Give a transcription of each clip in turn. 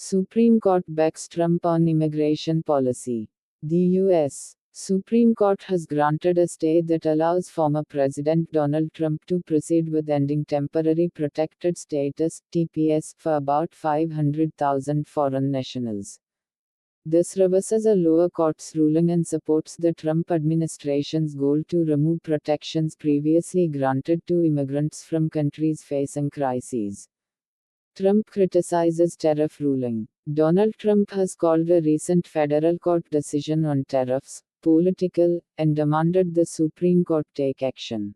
Supreme Court backs Trump on immigration policy. The U.S. Supreme Court has granted a stay that allows former President Donald Trump to proceed with ending temporary protected status (TPS) for about 500,000 foreign nationals. This reverses a lower court's ruling and supports the Trump administration's goal to remove protections previously granted to immigrants from countries facing crises. Trump criticizes tariff ruling. Donald Trump has called a recent federal court decision on tariffs political and demanded the Supreme Court take action.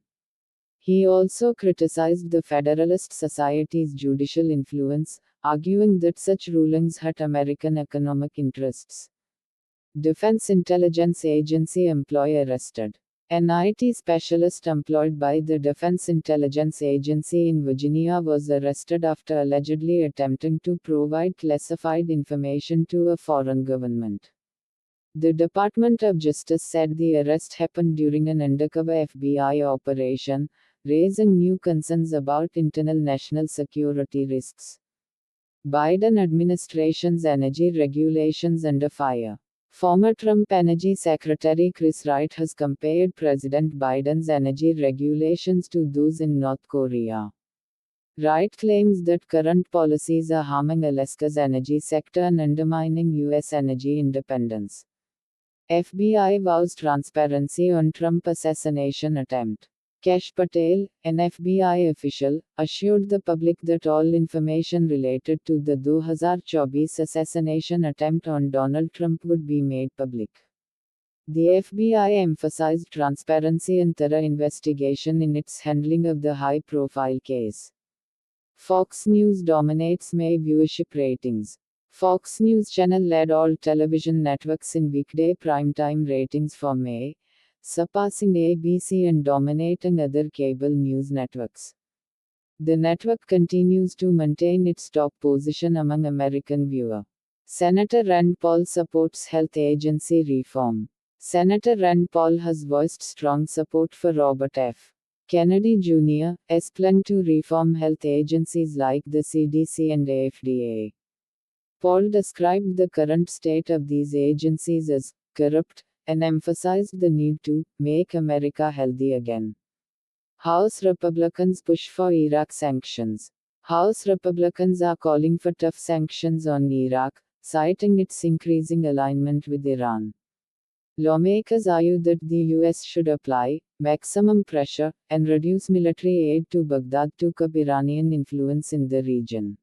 He also criticized the Federalist Society's judicial influence, arguing that such rulings hurt American economic interests. Defense Intelligence Agency employee arrested. An IT specialist employed by the Defense Intelligence Agency in Virginia was arrested after allegedly attempting to provide classified information to a foreign government. The Department of Justice said the arrest happened during an undercover FBI operation, raising new concerns about internal national security risks. Biden administration's energy regulations under fire. Former Trump Energy Secretary Chris Wright has compared President Biden's energy regulations to those in North Korea. Wright claims that current policies are harming Alaska's energy sector and undermining U.S. energy independence. FBI vows transparency on Trump assassination attempt. Kash Patel, an FBI official, assured the public that all information related to the 2024 assassination attempt on Donald Trump would be made public. The FBI emphasized transparency and thorough investigation in its handling of the high-profile case. Fox News dominates May viewership ratings. Fox News Channel led all television networks in weekday primetime ratings for May, surpassing ABC and dominating other cable news networks. The network continues to maintain its top position among American viewers. Senator Rand Paul supports health agency reform. Senator Rand Paul has voiced strong support for Robert F. Kennedy Jr.'s plan to reform health agencies like the CDC and FDA. Paul described the current state of these agencies as corrupt, and emphasized the need to make America healthy again. House Republicans push for Iraq sanctions. House Republicans are calling for tough sanctions on Iraq, citing its increasing alignment with Iran. Lawmakers argue that the U.S. should apply maximum pressure and reduce military aid to Baghdad to curb Iranian influence in the region.